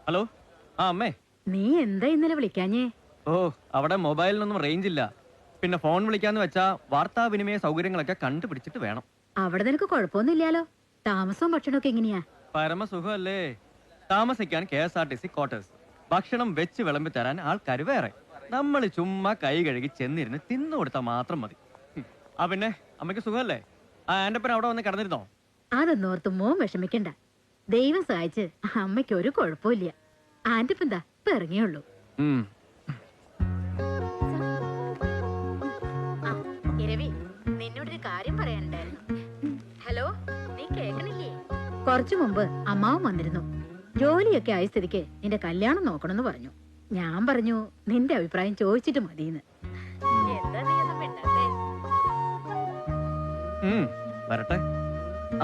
Hello ആ അമ്മേ, നീ എന്താ ഇന്നലെ വിളിക്കാഞ്ഞേ? ഓ അവിടെ മൊബൈലിനൊന്നും റേഞ്ച് ഇല്ല. പിന്നെ ഫോൺ വിളിക്കാന്ന് വെച്ചാ വാർത്താവിനിമയ സൗകര്യങ്ങളൊക്കെ കണ്ടുപിടിച്ചിട്ട് വേണം. അവിടെ നിനക്ക് കുഴപ്പമൊന്നുമില്ലാലോ? താമസവും ഭക്ഷണമൊക്കെ എങ്ങനെയാ? പരമസുഖമല്ലേ. താമസിക്കാൻ KSRTC ക്വാർട്ടേഴ്സ്, ഭക്ഷണം വെച്ച് വിളമ്പി തരാൻ ആൾക്കാർ വേറെ. നമ്മൾ ചുമ്മാ കൈ കഴുകി ചെന്നിരുന്ന് തിന്നു കൊടുത്താൽ മാത്രം മതി. ആ പിന്നെ അമ്മയ്ക്ക് സുഖമല്ലേ? ആ എന്റെ പേര് അവിടെ വന്ന് കിടന്നിരുന്നോ? അതൊന്നോർത്ത് മോൻ വിഷമിക്കണ്ട. ദൈവം സഹായിച്ച് അമ്മയ്ക്ക് ഒരു കുഴപ്പമില്ല. ആന്റിപ്പം എന്താ ഇപ്പൊ ഇറങ്ങിയുള്ളൂ. നിന്നോടൊരു കാര്യം പറയാനുണ്ടായിരുന്നു. ഹലോ, നീ കേൾക്കണില്ലേ? കുറച്ചു മുമ്പ് അമ്മാവൻ വന്നിരുന്നു. ജോലിയൊക്കെ ആയ സ്ഥിതിക്ക് നിന്റെ കല്യാണം നോക്കണമെന്ന് പറഞ്ഞു. ഞാൻ പറഞ്ഞു നിന്റെ അഭിപ്രായം ചോദിച്ചിട്ട് മതിയെന്ന്. എന്താ നീ ഒന്നും മിണ്ടാത്തെ? വരട്ടെ.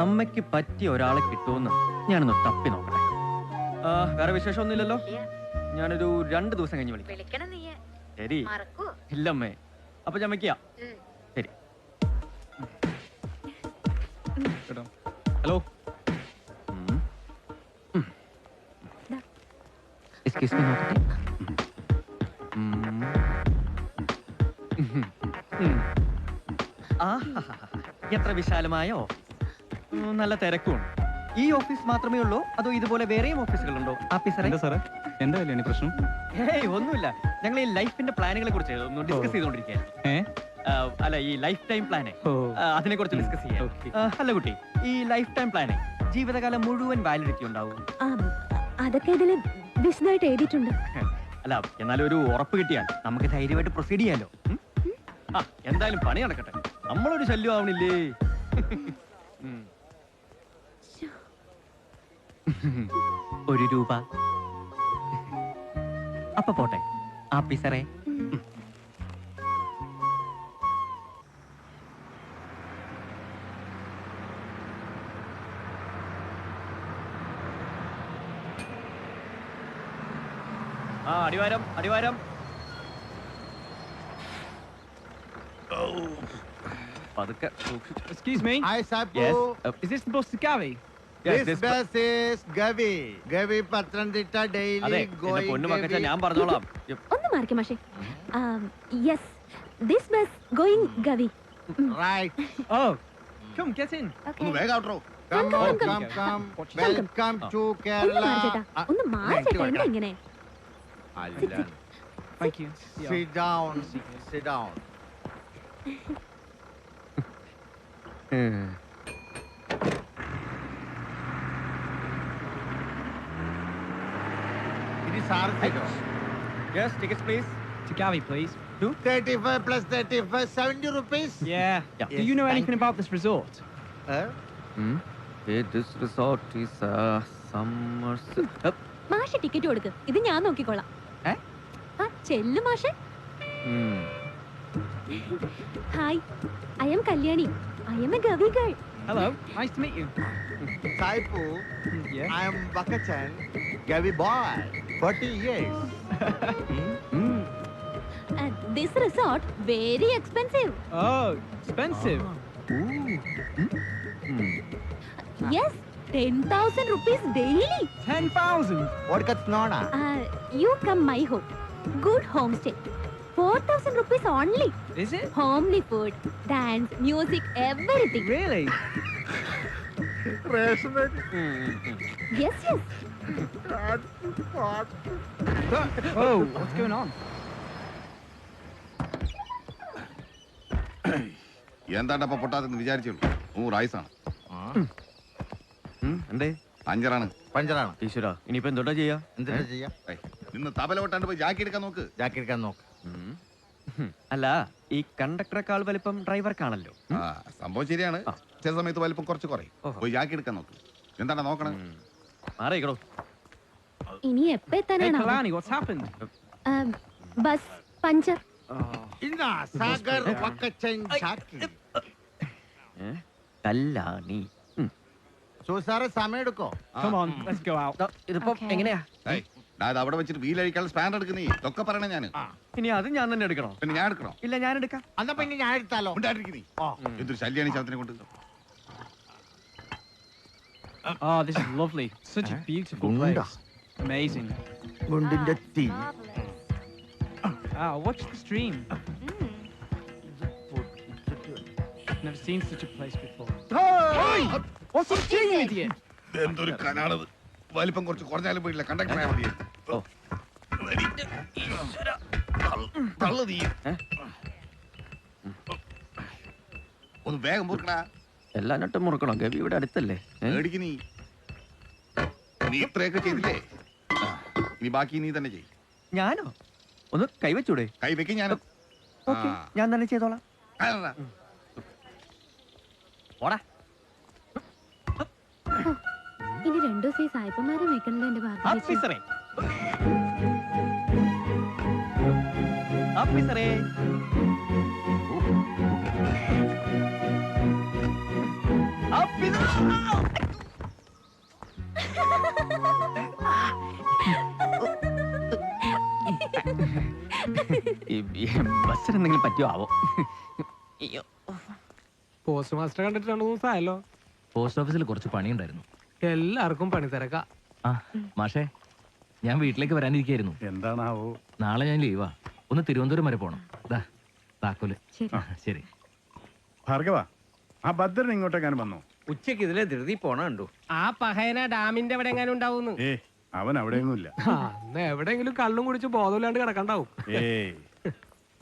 അമ്മയ്ക്ക് പറ്റിയ ഒരാളെ കിട്ടുമെന്ന് ഞാനൊന്ന് തപ്പി നോക്കട്ടെ. വേറെ വിശേഷമൊന്നുമില്ലല്ലോ? ഞാനൊരു 2 ദിവസം കഴിഞ്ഞ് വിളിക്കാം. ശരി. ഇല്ലമ്മേ, അപ്പൊ ഞാൻ വെക്കാം. ശരി. ഹലോ. എക്സ്ക്യൂസ് മീ, നോക്കട്ടെ. എത്ര വിശാലമായ ഓഫീസ്, നല്ല തിരക്കുണ്ട്. ഈ ഓഫീസ് മാത്രമേ ഉള്ളൂ അതോ ഇതുപോലെ വേറെയും ഓഫീസുകളുണ്ടോ ഓഫീസറെ? എന്താ കല്യാണി പ്രശ്നം? ഏയ് ഒന്നുമില്ല, ഞങ്ങൾ ഈ ലൈഫിന്റെ പ്ലാനുകളെ കുറിച്ച് ഒന്ന് ഡിസ്കസ് ചെയ്തുകൊണ്ടിരിക്കുകയായിരുന്നു. അല്ല, ഈ ലൈഫ് ടൈം പ്ലാനെ, അതിനെ കുറിച്ച് ഡിസ്കസ് ചെയ്യാം. അല്ല കുട്ടി, ഈ ലൈഫ് ടൈം പ്ലാനെ ജീവിതകാലം മുഴുവൻ വാലിഡിറ്റി ഉണ്ടാവും? അതൊക്കെ ഇതില് വിശദമായിട്ട് എഴുതിയിട്ടുണ്ട്. അല്ല, എന്നാലും ഒരു ഉറപ്പ് കിട്ടിയാൽ നമുക്ക് ധൈര്യമായിട്ട് പ്രൊസീഡ് ചെയ്യാലോ. എന്തായാലും പണി നടക്കട്ടെ, നമ്മളൊരു ശല്യം ആവണില്ലേ? ₹1 അപ്പൊ പോട്ടെ ആഫീസറെ. അടിവാരം അടിവാരം. പതുക്കെ. Excuse me. Hi, Sapu. Yes. Is this the bus to Gavi? This bus is Gavi. Gavi Patranditta daily അതെ, going. പൊന്നു മക്കച്ച, ഞാൻ പറഞ്ഞോളാം. ഒന്ന് മാറിക്കേ മാഷേ. Yes, this bus going Gavi. Right. Oh, come get in. ഒന്ന് വേഗം outro. Come on, come. Welcome to Kerala. ഒന്ന് മാറിച്ചേട്ടാ, എന്താ ഇങ്ങനെ? Thank you. Sit down. Sit down. It is our seat. Yes, tickets please. To Gavi, please. 35 plus 35, 70 rupees. Yeah. Yeah. Do you know anything about this resort? This resort is summer. മാഷെ ticket കൊടുക്ക്, ഇത് ഞാൻ നോക്കിക്കോളാം. ചെല്ലു മാഷെ. Hi, I M Kalyani. I M A Gavi girl. Hello. Nice to meet you. Saipu. Yeah. I am Bakachan, Gavi boy. 40 years. This resort very expensive. Oh, expensive. Yes, 10,000 rupees daily. 10,000. What gets Nona? You come my home. Good homestay. 4,000 rupees only. Is it? Homely food, dance, music, everything. Really? Yes, yes. Oh, what's going on? എന്താണ്ടപ്പ പൊട്ടാത്തെന്ന് വിചാരിച്ചുള്ളൂ. 100 ആയുസാണ്. എന്തേ? പഞ്ചറാണ്. പഞ്ചറാണ്. ഈശ്വര, ഇനിയിപ്പോ എന്തോട്ടാ ചെയ്യാ? എന്താ ചെയ്യാ? നിന്ന് തബല കൊട്ടാണ്ട് പോയി ജാക്കി എടുക്കാൻ നോക്ക്. ജാക്കി എടുക്കാൻ നോക്ക്. അല്ല, ഈ കണ്ടക്ടറെക്കാൾ വലിപ്പം ഡ്രൈവർക്കാണല്ലോ. സംഭവം ശരിയാണ്. ചില സമയത്ത് വലിപ്പം കുറച്ച് കുറയും. പോയി ജാക്കി എടുക്കാൻ നോക്ക്. എന്താണ് നോക്കണം? മാറിയിക്കടോ. ഇനി എപ്പോ Hey, എത്താനാണോ? Kalani, what's happened? Bus puncture. ഇന്ന സാഗർ വക്കച്ചൻ ജാക്കി. കല്ലാണി. സാറേ സമയം എടുക്കോ? Come on, let's go out. ഇതിപ്പോ എങ്ങനെയാ? അത് അവിടെ വെച്ചിട്ട് വീൽ അഴിക്കാനുള്ള സ്പാൻഡ് എടുക്കുന്നേ. ഇതൊക്കെ പറയണേ ഞാൻ. ഇനി അത് ഞാൻ തന്നെ എടുക്കണോ? പിന്നെ ഞാൻ എടുക്കണോ? ഇല്ല, ഞാൻ എടുക്കാം. എന്നാ പിന്നെ ഞാൻ എടുത്താലോ? ഉണ്ടായിരിക്കുന്നേ. എന്തൊരു ശല്യാണ് ശബ്ദത്തിനെ കൊണ്ട്. Oh, this is lovely. Such a beautiful place. Amazing. ഗുണ്ടിന്റെ തീ. Watch the stream. I've never seen such a place before. Hey! What's he doing, idiot? എന്തൊരു കനാണത്. വലിപ്പം കുറച്ച് കുറഞ്ഞാലും പോയില്ല. കണ്ടക്ടർ ആയാൽ മതി. ഓ. തള്ളു നീ. ഒന്ന് വേഗം മുറുക്കണ. എല്ലാ നട്ടും മുറുക്കണം. ഗവി ഇവിടെ അടുത്തല്ലേ? മേടിക്ക് നീ. നീ ഇത്രയൊക്കെ ചെയ്തില്ലേ? ഇനി ബാക്കി നീ തന്നെ ചെയ്. ഞാനോ? ഒന്ന് കൈവച്ചൂടെ? കൈ വെക്ക് ഞാൻ. ഓക്കേ, ഞാൻ തന്നെ ചെയ്തോളാം. ഓടാ. ഇനി 2 ദിവസം ഈ സായിപ്പന്മാരെ വെക്കണല്ലോ എന്റെ ഭാഗ്യം. ആഫീസറേ. ആഫീസറേ. ബസ്സിന് എന്തെങ്കിലും പറ്റിയോ ആവോ? പോസ്റ്റ് മാസ്റ്റർ കണ്ടിട്ട് 2 ദിവസമായല്ലോ. പോസ്റ്റ് ഓഫീസിൽ കുറച്ച് പണിയുണ്ടായിരുന്നു. എല്ലാവർക്കും പണി തിരക്കാ. ആ മാഷേ, ഞാൻ വീട്ടിലേക്ക് വരാനിരിക്കായിരുന്നു. എന്താണാവോ? നാളെ ഞാൻ ലീവാ. ഒന്ന് തിരുവനന്തപുരം വരെ പോണം. താക്കോല്. ശരി. ഭാർഗവ, ആ ഭദ്രൻ ഇങ്ങോട്ടെങ്ങാനും വന്നോ? ഉച്ചക്ക് ഇതിലെ ധൃതി പോണ കണ്ടു. ആ പഹയന ഡാമിന്റെ അവിടെ എങ്ങാനും ഉണ്ടാവുന്നു. അവൻ അവിടെയൊന്നുമില്ല. അന്ന് എവിടെയെങ്കിലും കള്ളും കുടിച്ച് ബോധമില്ലാണ്ട് കിടക്കണ്ടാവും.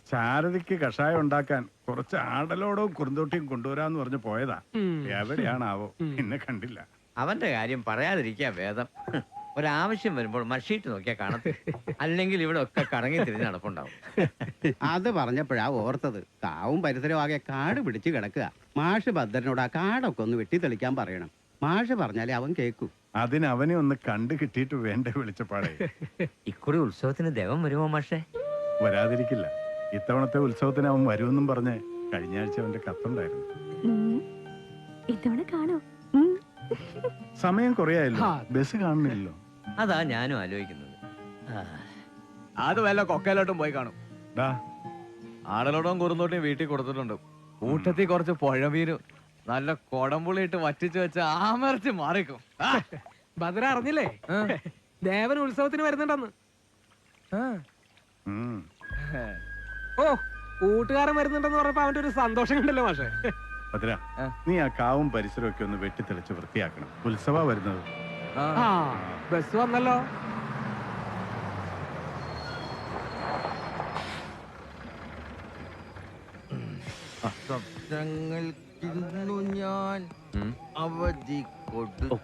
ചാരതിക്ക് കഷായം ഉണ്ടാക്കാൻ കുറച്ച് ആടലോടവും കുറുന്തോട്ടിയും കൊണ്ടുവരാന്ന് പറഞ്ഞു പോയതാ. എവിടെയാണാവോ? എന്നെ കണ്ടില്ല. അവന്റെ കാര്യം പറയാതിരിക്കാ വേദം. ഒരാവശ്യം വരുമ്പോൾ മഷീട്ട് നോക്കിയാ കാണത്ത്. അല്ലെങ്കിൽ ഇവിടെ ഒക്കെ കറങ്ങി തിരിഞ്ഞ് നടപ്പുണ്ടാവും. അത് പറഞ്ഞപ്പോഴാ ഓർത്തത്. കാവും പരിസരവും ആകെ കാട് പിടിച്ച് കിടക്കുക. മാഷ് ഭദ്രനോട് ആ കാടൊക്കെ ഒന്ന് വെട്ടിത്തെളിക്കാൻ പറയണം. മാഷ് പറഞ്ഞാലേ അവൻ കേൾക്കൂ. അതിന് അവനെ ഒന്ന് കണ്ടു കിട്ടിയിട്ട് വേണ്ട വിളിച്ചപ്പാടെ. ഇക്കുറി ഉത്സവത്തിന് ദേവം വരുമോ മാഷേ? വരാതിരിക്കില്ല. ഇത്തവണത്തെ ഉത്സവത്തിന് അവൻ വരുമെന്നും പറഞ്ഞ് കഴിഞ്ഞ ആഴ്ച അവന്റെ കത്തുണ്ടായിരുന്നു. ഇത്തവണ കാണോ? സമയം കുറയായല്ലോ, ബസ് കാണുന്നില്ലല്ലോ. അതാ ഞാനും ആലോചിക്കുന്നത്. അത് വല്ല കൊക്കയിലോട്ടും പോയി കാണും. ആടലോടവും കുറുന്തോട്ടിയും വീട്ടിൽ കൊടുത്തിട്ടുണ്ട്. കൂട്ടത്തിൽ കുറച്ച് പുഴമീനും നല്ല കൊടംപുളിയിട്ട് വറ്റിച്ചു വെച്ച ആമരച്ച് മാറിക്കും. ഭദ്ര അറിഞ്ഞില്ലേ? ദേവൻ ഉത്സവത്തിന് വരുന്നുണ്ടെന്ന്. ഓ, കൂട്ടുകാരൻ വരുന്നുണ്ടെന്ന് പറഞ്ഞപ്പോ അവന്റെ ഒരു സന്തോഷം കണ്ടല്ലോ മാഷേ. ഭദ്ര, നീ ആ കാവും പരിസരവും ഒക്കെ ഒന്ന് വെട്ടിത്തെളിച്ച് വൃത്തിയാക്കണം. ഉത്സവ വരുന്നത്. ബസ് വന്നല്ലോ. ഞാൻ അവധി കൊടുത്തു.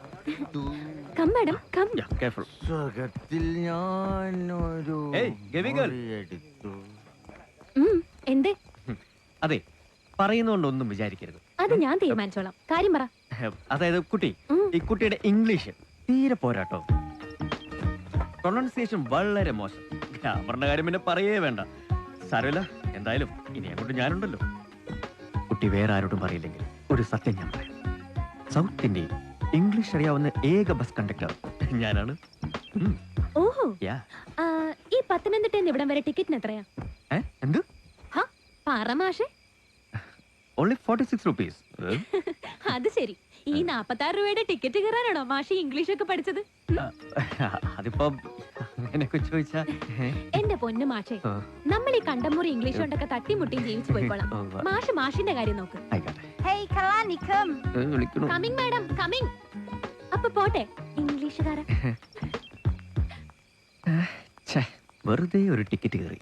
സ്വർഗത്തിൽ ഞാൻ ഒരു എടുത്തു. എന്തേ? അതെ, പറയുന്നോണ്ടൊന്നും വിചാരിക്കരുത്. അത് ഞാൻ തീരുമാനിച്ചോളാം. കാര്യം പറ. അതായത് കുട്ടി, ഈ കുട്ടിയുടെ ഇംഗ്ലീഷ് തീരെ പോരാട്ടോ. പ്രൊണൗൺസിയേഷൻ വളരെ മോശം. ഗ്രാമറിന്റെ കാര്യം പിന്നെ പറയേ വേണ്ട. സാരമില്ല, എന്തായാലും ഇനി അങ്ങോട്ട് ഞാനുണ്ടല്ലോ. കുട്ടി വേറെ ആരോടും പറയില്ലെങ്കിൽ ഒരു സത്യം ഞാൻ പറയാം. സൗത്ത് ഇന്ത്യയിൽ ഇംഗ്ലീഷ് അറിയാവുന്ന ഏക ബസ് കണ്ടക്ടർ ഞാനാണ്. ഓഹോ, ഈ പത്തനംതിട്ട ഇവിടം വരെ ടിക്കറ്റിന് എത്രയാ? എന്ത്? പറ മാഷേ. Only 46 rupees. അത് ശരി. ഈ 46 രൂപയുടെ ടിക്കറ്റ് കയറാനാണോ മാഷി ഇംഗ്ലീഷ് ഒക്കെ പഠിച്ചത്? അതിപ്പോ അങ്ങനെയൊക്കെ ചോദിച്ചാ. എന്റെ പൊന്നു മാഷേ, നമ്മൾ ഈ കണ്ടമുറി ഇംഗ്ലീഷ് കൊണ്ടൊക്കെ തട്ടിമുട്ടിയും ജീവിച്ചു പോയിക്കോളാം. മാഷ് മാഷിന്റെ കാര്യം നോക്ക്. Coming madam, coming. അപ്പൊ പോട്ടെ ഇംഗ്ലീഷുകാരൻ. വെറുതെ ഒരു ടിക്കറ്റ് കയറി.